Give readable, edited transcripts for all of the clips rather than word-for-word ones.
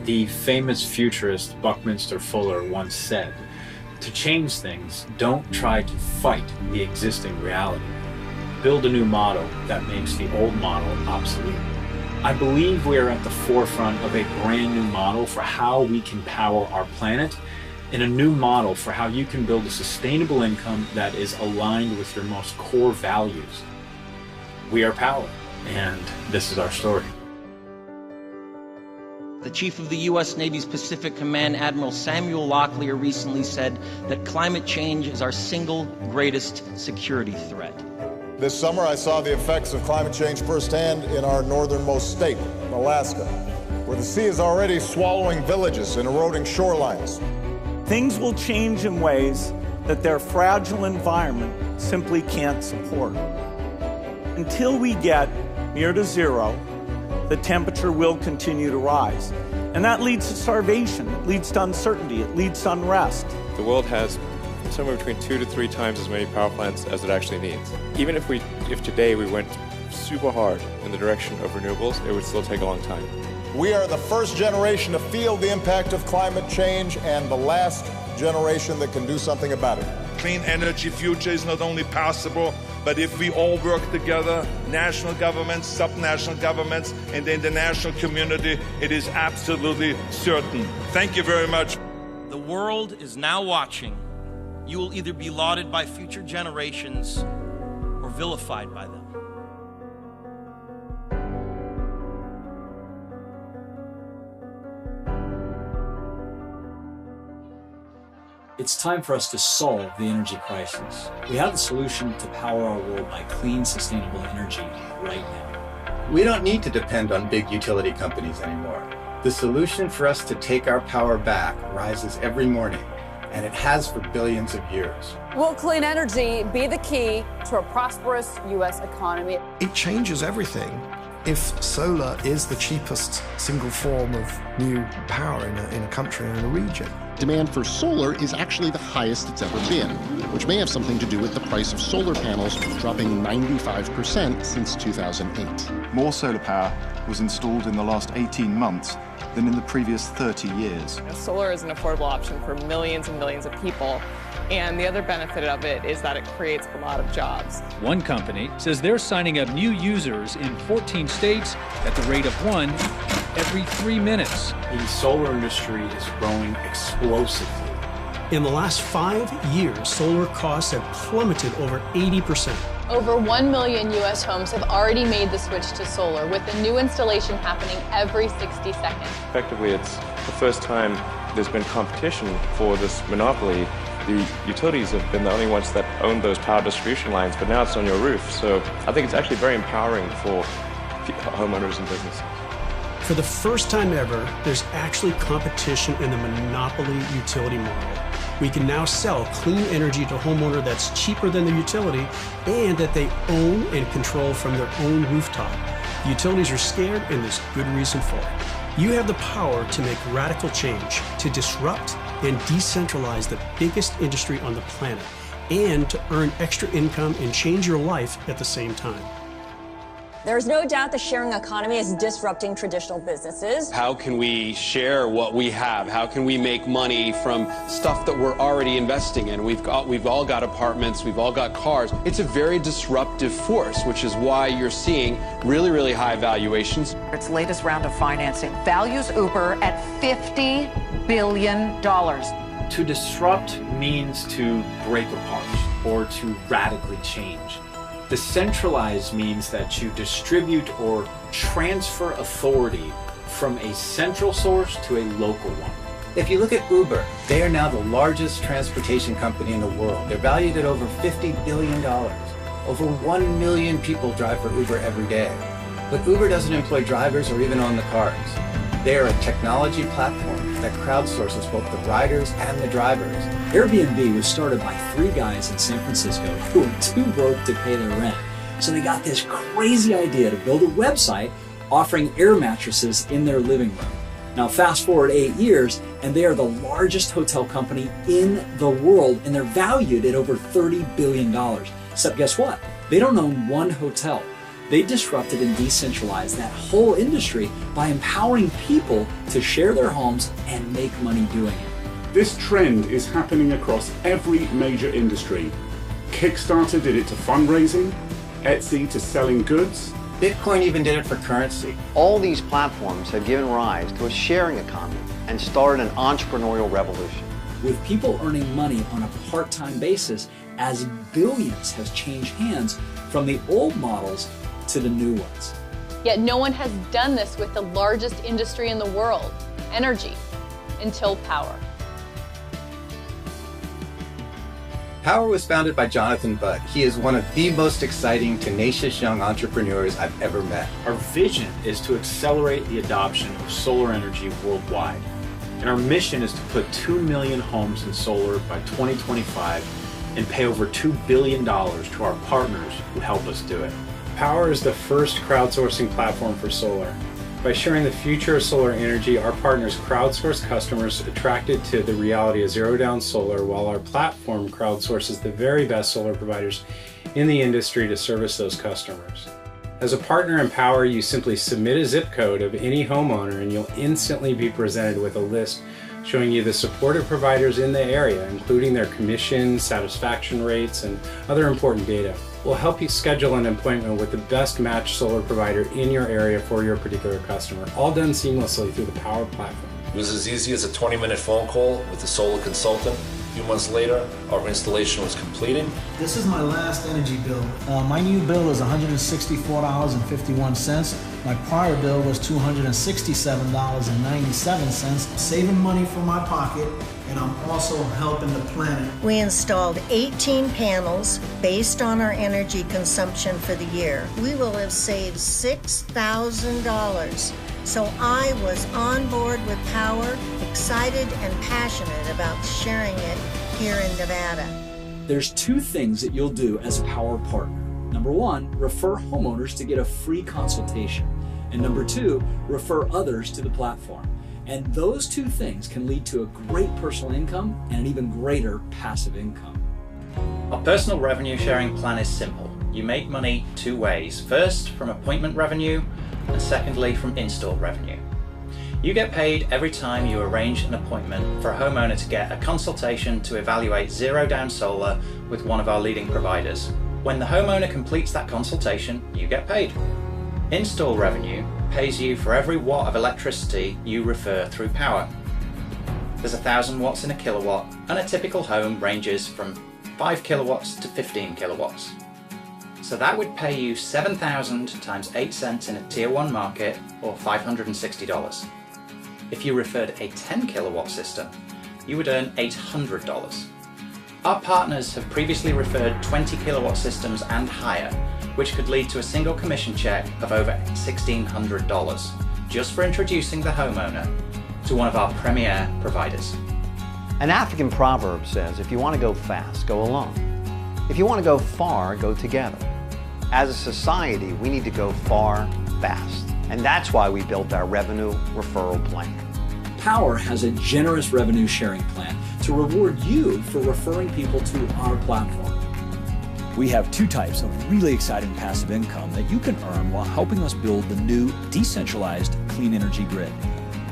The famous futurist Buckminster Fuller once said, "To change things, don't try to fight the existing reality. Build a new model that makes the old model obsolete." I believe we are at the forefront of a brand new model for how we can power our planet, and a new model for how you can build a sustainable income that is aligned with your most core values. We are Powur, and this is our story. The chief of the U.S. Navy's Pacific Command, Admiral Samuel Locklear, recently said that climate change is our single greatest security threat. This summer, I saw the effects of climate change firsthand in our northernmost state, Alaska, where the sea is already swallowing villages and eroding shorelines. Things will change in ways that their fragile environment simply can't support. Until we get near to zero, the temperature will continue to rise. And that leads to starvation, it leads to uncertainty, it leads to unrest. The world has somewhere between 2 to 3 times as many power plants as it actually needs. Even if today we went super hard in the direction of renewables, it would still take a long time. We are the first generation to feel the impact of climate change and the last generation that can do something about it. Clean energy future is not only possible, but if we all work together, national governments, subnational governments, and the international community, it is absolutely certain. Thank you very much. The world is now watching. You will either be lauded by future generations or vilified by them. It's time for us to solve the energy crisis. We have the solution to power our world by clean, sustainable energy right now. We don't need to depend on big utility companies anymore. The solution for us to take our power back rises every morning, and it has for billions of years. Will clean energy be the key to a prosperous U.S. economy? It changes everything. If solar is the cheapest single form of new power in a country or in a region. Demand for solar is actually the highest it's ever been, which may have something to do with the price of solar panels dropping 95% since 2008. More solar power was installed in the last 18 months than in the previous 30 years. Solar is an affordable option for millions and millions of people. And the other benefit of it is that it creates a lot of jobs. One company says they're signing up new users in 14 states at the rate of 1 every 3 minutes. The solar industry is growing explosively. In the last 5 years, solar costs have plummeted over 80%. Over 1 million U.S. homes have already made the switch to solar, with a new installation happening every 60 seconds. Effectively, it's the first time there's been competition for this monopoly. The utilities have been the only ones that own those power distribution lines, but now it's on your roof. So I think it's actually very empowering for homeowners and businesses. For the first time ever, there's actually competition in the monopoly utility model. We can now sell clean energy to a homeowner that's cheaper than the utility and that they own and control from their own rooftop. The utilities are scared, and there's good reason for it. You have the power to make radical change, to disrupt and decentralize the biggest industry on the planet, and to earn extra income and change your life at the same time. There's no doubt the sharing economy is disrupting traditional businesses. How can we share what we have? How can we make money from stuff that we're already investing in? We've all got apartments, we've all got cars. It's a very disruptive force, which is why you're seeing really, really high valuations. Its latest round of financing values Uber at $50 billion. To disrupt means to break apart or to radically change. Decentralize means that you distribute or transfer authority from a central source to a local one. If you look at Uber, they are now the largest transportation company in the world. They're valued at over $50 billion. Over 1 million people drive for Uber every day. But Uber doesn't employ drivers or even own the cars. They are a technology platform that crowdsources both the riders and the drivers. Airbnb was started by 3 guys in San Francisco who were too broke to pay their rent. So they got this crazy idea to build a website offering air mattresses in their living room. Now fast forward 8 years, and they are the largest hotel company in the world, and they're valued at over $30 billion. Except guess what? They don't own one hotel. They disrupted and decentralized that whole industry by empowering people to share their homes and make money doing it. This trend is happening across every major industry. Kickstarter did it to fundraising, Etsy to selling goods. Bitcoin even did it for currency. All these platforms have given rise to a sharing economy and started an entrepreneurial revolution. With people earning money on a part-time basis as billions have changed hands from the old models to the new ones. Yet no one has done this with the largest industry in the world, energy, until Powur. Powur was founded by Jonathan Budd. He is one of the most exciting, tenacious young entrepreneurs I've ever met. Our vision is to accelerate the adoption of solar energy worldwide. And our mission is to put 2 million homes in solar by 2025 and pay over $2 billion to our partners who help us do it. Powur is the first crowdsourcing platform for solar. By sharing the future of solar energy, our partners crowdsource customers attracted to the reality of zero-down solar, while our platform crowdsources the very best solar providers in the industry to service those customers. As a partner in Powur, you simply submit a zip code of any homeowner and you'll instantly be presented with a list showing you the supportive providers in the area, including their commission, satisfaction rates, and other important data. We'll help you schedule an appointment with the best matched solar provider in your area for your particular customer, all done seamlessly through the Powur platform. It was as easy as a 20-minute phone call with a solar consultant. A few months later, our installation was completed. This is my last energy bill. My new bill is $164.51. My prior bill was $267.97. Saving money from my pocket, and I'm also helping the planet. We installed 18 panels based on our energy consumption for the year. We will have saved $6,000. So I was on board with Powur, excited and passionate about sharing it here in Nevada. There's two things that you'll do as a Powur partner. Number one, refer homeowners to get a free consultation. And number two, refer others to the platform. And those two things can lead to a great personal income and an even greater passive income. Our personal revenue sharing plan is simple. You make money two ways. First, from appointment revenue, and secondly, from install revenue. You get paid every time you arrange an appointment for a homeowner to get a consultation to evaluate zero-down solar with one of our leading providers. When the homeowner completes that consultation, you get paid. Install revenue pays you for every watt of electricity you refer through Powur. There's 1,000 watts in a kilowatt, and a typical home ranges from 5 kilowatts to 15 kilowatts. So that would pay you 7,000 times 8 cents in a Tier 1 market, or $560. If you referred a 10 kilowatt system, you would earn $800. Our partners have previously referred 20 kilowatt systems and higher, which could lead to a single commission check of over $1,600, just for introducing the homeowner to one of our premier providers. An African proverb says, if you want to go fast, go alone. If you want to go far, go together. As a society, we need to go far, fast. And that's why we built our revenue referral plan. Powur has a generous revenue sharing plan to reward you for referring people to our platform. We have two types of really exciting passive income that you can earn while helping us build the new decentralized clean energy grid.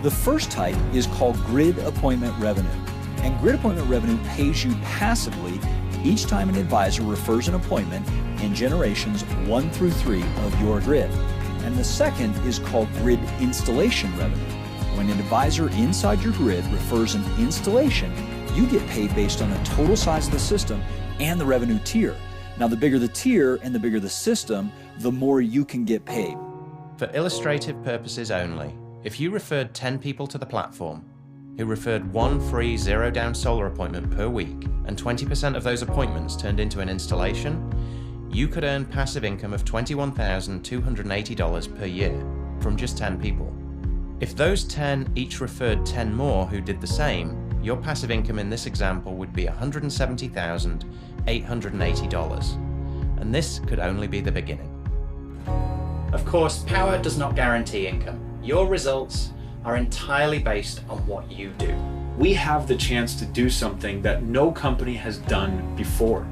The first type is called grid appointment revenue. And grid appointment revenue pays you passively each time an advisor refers an appointment in generations 1 through 3 of your grid. And the second is called grid installation revenue. When an advisor inside your grid refers an installation, you get paid based on the total size of the system and the revenue tier. Now, the bigger the tier and the bigger the system, the more you can get paid. For illustrative purposes only, if you referred 10 people to the platform, who referred one free zero-down solar appointment per week, and 20% of those appointments turned into an installation, you could earn passive income of $21,280 per year from just 10 people. If those 10 each referred 10 more who did the same, your passive income in this example would be $170,880. And this could only be the beginning. Of course, Powur does not guarantee income. Your results are entirely based on what you do. We have the chance to do something that no company has done before.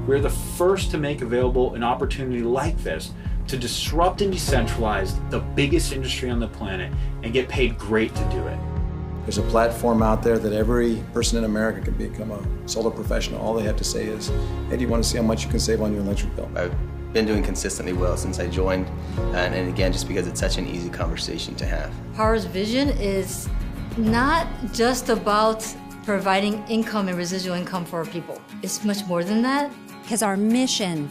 We're the first to make available an opportunity like this to disrupt and decentralize the biggest industry on the planet and get paid great to do it. There's a platform out there that every person in America can become a solar professional. All they have to say is, hey, do you want to see how much you can save on your electric bill? I've been doing consistently well since I joined, and again, just because it's such an easy conversation to have. Powur's vision is not just about providing income and residual income for our people. It's much more than that. Because our mission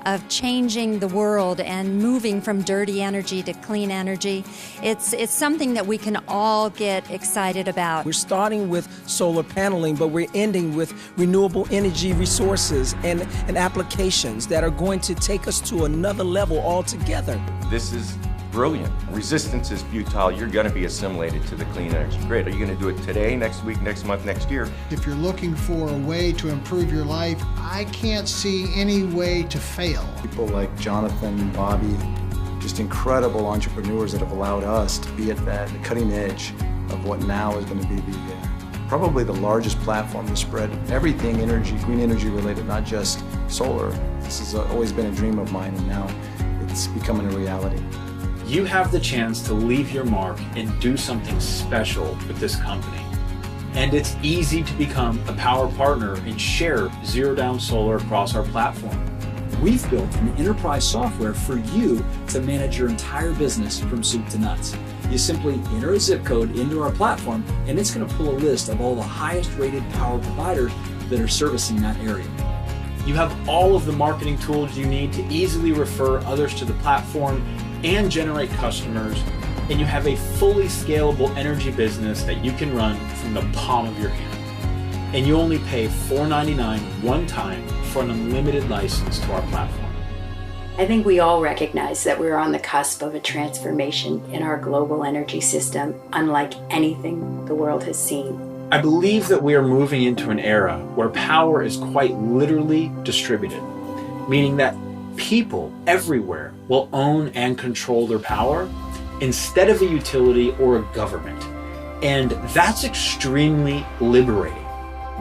of changing the world and moving from dirty energy to clean energy, it's something that we can all get excited about. We're starting with solar paneling, but we're ending with renewable energy resources and applications that are going to take us to another level altogether. This is brilliant. Resistance is futile. You're going to be assimilated to the clean energy grid. Are you going to do it today, next week, next month, next year? If you're looking for a way to improve your life, I can't see any way to fail. People like Jonathan, Bobby, just incredible entrepreneurs that have allowed us to be at that cutting edge of what now is going to be probably the largest platform to spread everything energy, green energy related, not just solar. This has always been a dream of mine, and now it's becoming a reality. You have the chance to leave your mark and do something special with this company. And it's easy to become a Powur partner and share Zero Down Solar across our platform. We've built an enterprise software for you to manage your entire business from soup to nuts. You simply enter a zip code into our platform, and it's going to pull a list of all the highest rated Powur providers that are servicing that area. You have all of the marketing tools you need to easily refer others to the platform and generate customers, and you have a fully scalable energy business that you can run from the palm of your hand. And you only pay $4.99 one time for an unlimited license to our platform. I think we all recognize that we're on the cusp of a transformation in our global energy system, unlike anything the world has seen. I believe that we are moving into an era where power is quite literally distributed, meaning that people everywhere will own and control their power instead of a utility or a government. And that's extremely liberating.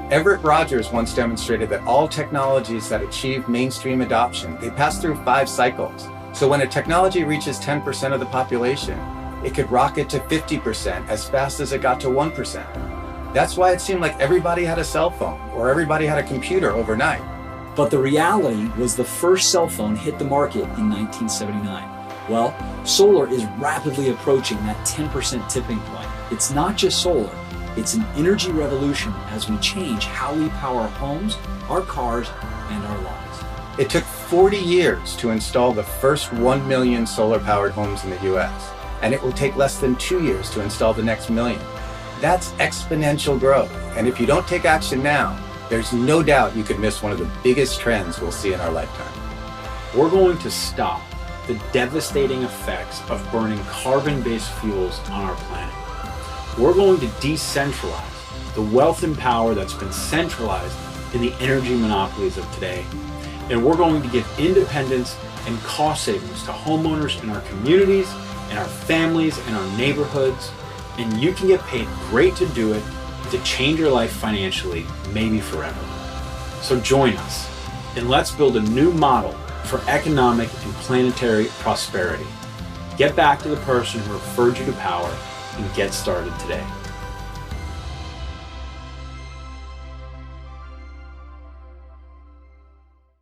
Everett Rogers once demonstrated that all technologies that achieve mainstream adoption, they pass through 5 cycles. So when a technology reaches 10% of the population, it could rocket to 50% as fast as it got to 1%. That's why it seemed like everybody had a cell phone or everybody had a computer overnight. But the reality was the first cell phone hit the market in 1979. Well, solar is rapidly approaching that 10% tipping point. It's not just solar, it's an energy revolution as we change how we power our homes, our cars, and our lives. It took 40 years to install the first 1 million solar-powered homes in the US, and it will take less than 2 years to install the next million. That's exponential growth, and if you don't take action now, there's no doubt you could miss one of the biggest trends we'll see in our lifetime. We're going to stop the devastating effects of burning carbon-based fuels on our planet. We're going to decentralize the wealth and power that's been centralized in the energy monopolies of today. And we're going to give independence and cost savings to homeowners in our communities, in our families, in our neighborhoods. And you can get paid great to do it, to change your life financially, maybe forever. So join us, and let's build a new model for economic and planetary prosperity. Get back to the person who referred you to Powur and get started today.